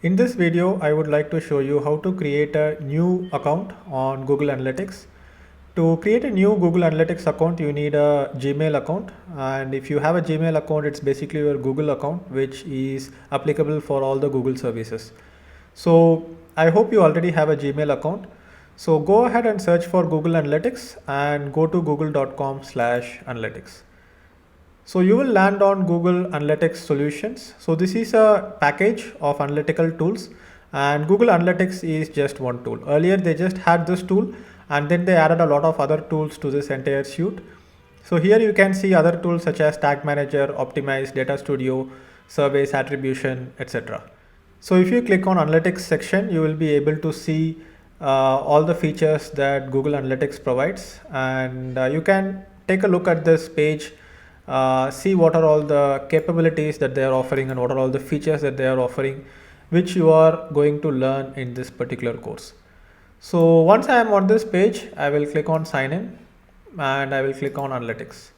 In this video, I would like to show you how to create a new account on Google Analytics. To create a new Google Analytics account, you need a Gmail account. And if you have a Gmail account, it's basically your Google account, which is applicable for all the Google services. So I hope you already have a Gmail account. So go ahead and search for Google Analytics and go to google.com/analytics. So you will land on Google Analytics Solutions. So this is a package of analytical tools, and Google Analytics is just one tool. Earlier they just had this tool and then they added a lot of other tools to this entire suite. So here you can see other tools such as Tag Manager, Optimize, Data Studio, Surveys, Attribution, etc. So if you click on Analytics section, you will be able to see all the features that Google Analytics provides, and you can take a look at this page, see what are all the capabilities that they are offering and what are all the features that they are offering, which you are going to learn in this particular course. So once I am on this page, I will click on sign in and I will click on analytics.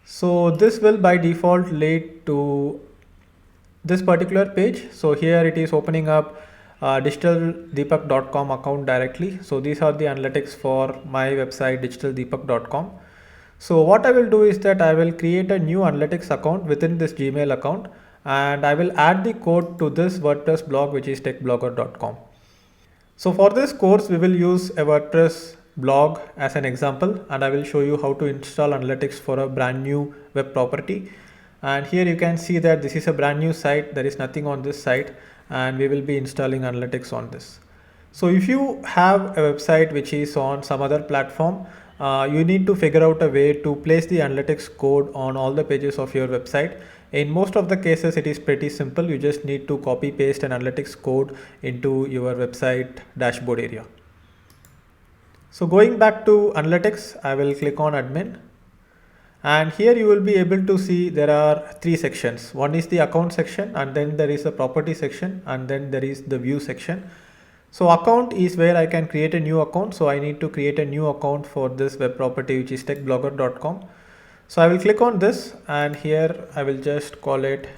So this will by default lead to this particular page. So here it is opening up digitaldeepak.com account directly. So these are the analytics for my website digitaldeepak.com. So what I will do is that I will create a new analytics account within this Gmail account, and I will add the code to this WordPress blog, which is techblogger.com. So for this course, we will use a WordPress blog as an example, and I will show you how to install analytics for a brand new web property. And here you can see that this is a brand new site. There is nothing on this site, and we will be installing analytics on this. So if you have a website which is on some other platform, you need to figure out a way to place the analytics code on all the pages of your website. In most of the cases, it is pretty simple. You just need to copy paste an analytics code into your website dashboard area. So going back to analytics, I will click on admin. And here you will be able to see there are three sections. One is the account section, and then there is a property section, and then there is the view section. So account is where I can create a new account. So I need to create a new account for this web property, which is techblogger.com. So I will click on this, and here I will just call it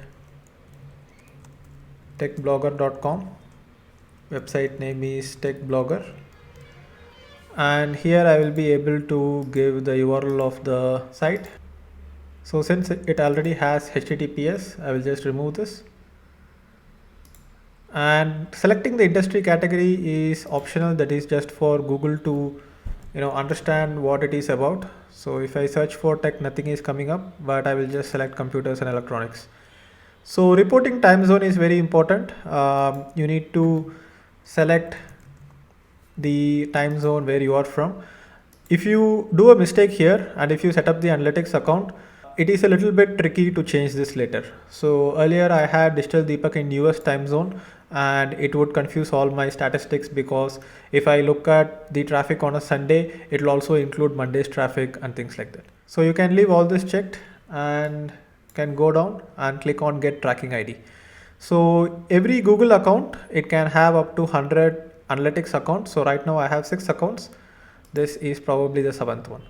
techblogger.com. Website name is techblogger. And here I will be able to give the URL of the site. So since it already has HTTPS, I will just remove this. And selecting the industry category is optional. That is just for Google to understand what it is about. So if I search for tech, nothing is coming up, but I will just select computers and electronics. So reporting time zone is very important. You need to select the time zone where you are from. If you do a mistake here and if you set up the analytics account, it is a little bit tricky to change this later. So earlier I had Digital Deepak in US time zone, and it would confuse all my statistics, because if I look at the traffic on a Sunday, it will also include Monday's traffic and things like that. So you can leave all this checked and can go down and click on get tracking ID. So every Google account, it can have up to 100 analytics accounts. So right now I have 6 accounts. This is probably the 7th one.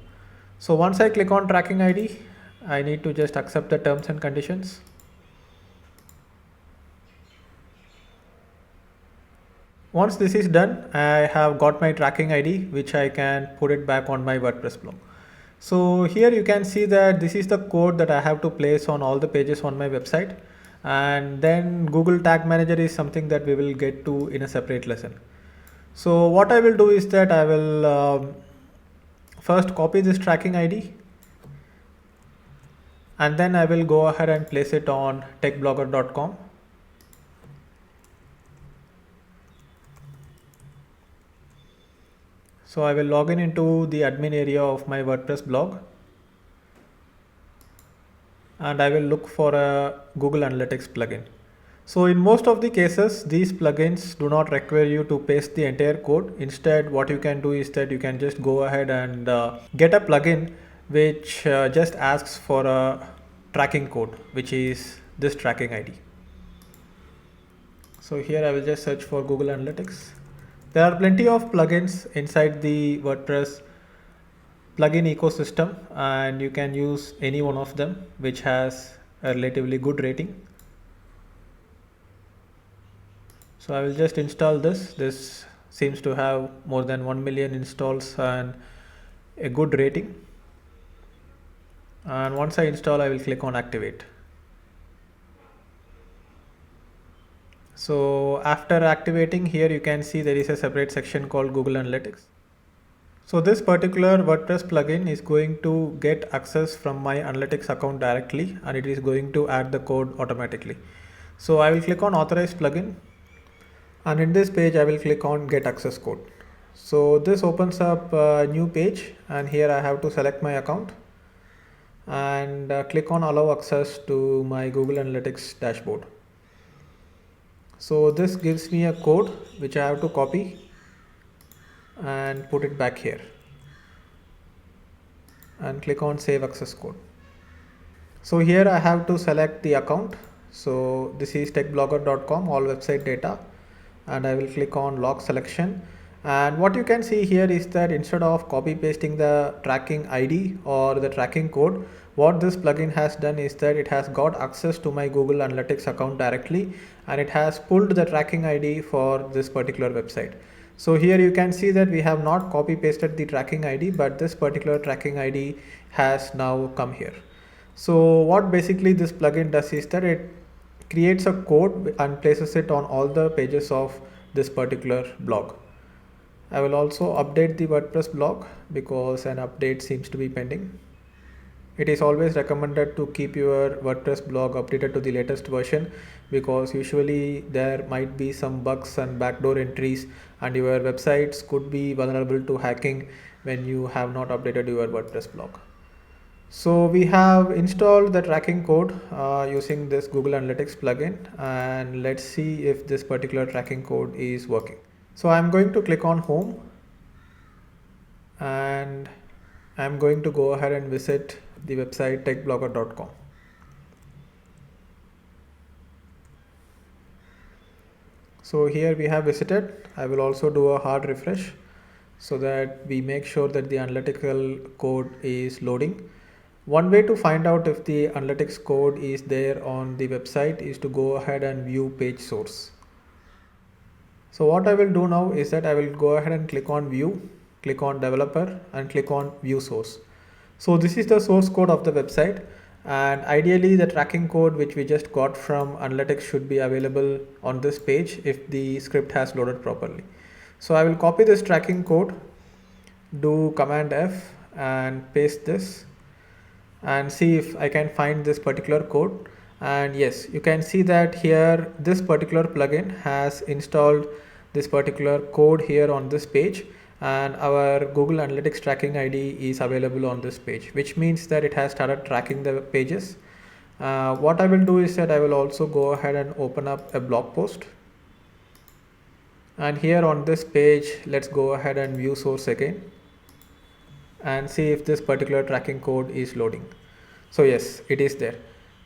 So once I click on tracking ID, I need to just accept the terms and conditions. Once this is done, I have got my tracking ID, which I can put it back on my WordPress blog. So here you can see that this is the code that I have to place on all the pages on my website. And then Google Tag Manager is something that we will get to in a separate lesson. So what I will do is that I will first copy this tracking ID, and then I will go ahead and place it on techblogger.com. So I will log in into the admin area of my WordPress blog, and I will look for a Google Analytics plugin. So in most of the cases, these plugins do not require you to paste the entire code. Instead, what you can do is that you can just go ahead and get a plugin which just asks for a tracking code, which is this tracking ID. So here I will just search for Google Analytics. There are plenty of plugins inside the WordPress plugin ecosystem, and you can use any one of them which has a relatively good rating. So I will just install this. This seems to have more than 1 million installs and a good rating. And once I install, I will click on activate. So after activating, here you can see there is a separate section called Google Analytics. So this particular WordPress plugin is going to get access from my Analytics account directly, and it is going to add the code automatically. So I will click on authorize plugin, and in this page I will click on get access code. So this opens up a new page, and here I have to select my account and click on allow access to my Google Analytics dashboard. So this gives me a code which I have to copy and put it back here and click on save access code. So here I have to select the account. So this is techblogger.com, all website data, and I will click on log selection. And what you can see here is that instead of copy pasting the tracking ID or the tracking code, what this plugin has done is that it has got access to my Google Analytics account directly, and it has pulled the tracking ID for this particular website. So here you can see that we have not copy pasted the tracking ID, but this particular tracking ID has now come here. So what basically this plugin does is that it creates a code and places it on all the pages of this particular blog. I will also update the WordPress blog because an update seems to be pending. It is always recommended to keep your WordPress blog updated to the latest version, because usually there might be some bugs and backdoor entries, and your websites could be vulnerable to hacking when you have not updated your WordPress blog. So we have installed the tracking code using this Google Analytics plugin, and let's see if this particular tracking code is working. So I'm going to click on home, and I'm going to go ahead and visit the website techblogger.com. So here we have visited. I will also do a hard refresh so that we make sure that the analytical code is loading. One way to find out if the analytics code is there on the website is to go ahead and view page source. So what I will do now is that I will go ahead and click on view, click on developer, and click on view source. So this is the source code of the website, and ideally the tracking code which we just got from Analytics should be available on this page if the script has loaded properly. So I will copy this tracking code, do Command F and paste this, and see if I can find this particular code. And yes, you can see that here this particular plugin has installed this particular code here on this page, and our Google Analytics tracking ID is available on this page, which means that it has started tracking the pages. What I will do is that I will also go ahead and open up a blog post, and here on this page let's go ahead and view source again and see if this particular tracking code is loading. So yes, it is there.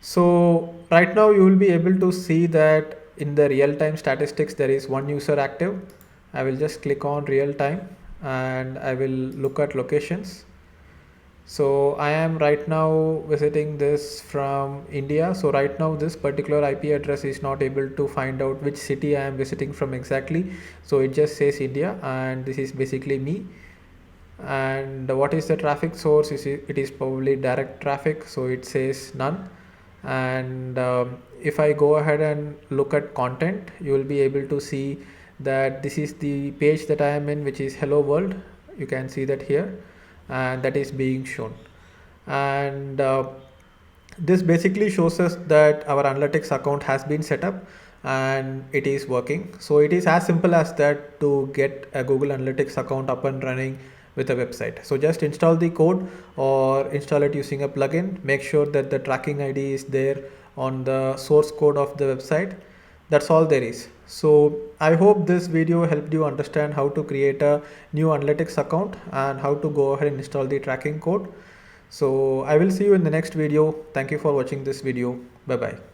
So right now you will be able to see that in the real-time statistics there is one user active. I will just click on real-time and I will look at locations. So I am right now visiting this from India. So right now this particular IP address is not able to find out which city I am visiting from exactly. So it just says India, and this is basically me. And what is the traffic source? It is probably direct traffic, so it says none. And if I go ahead and look at content, you will be able to see that this is the page that I am in, which is hello world. You can see that here, and that is being shown. And this basically shows us that our analytics account has been set up and it is working. So it is as simple as that to get a Google Analytics account up and running with a website. So just install the code or install it using a plugin. Make sure that the tracking ID is there on the source code of the website. That's all there is. So I hope this video helped you understand how to create a new analytics account and how to go ahead and install the tracking code. So I will see you in the next video. Thank you for watching this video. Bye bye.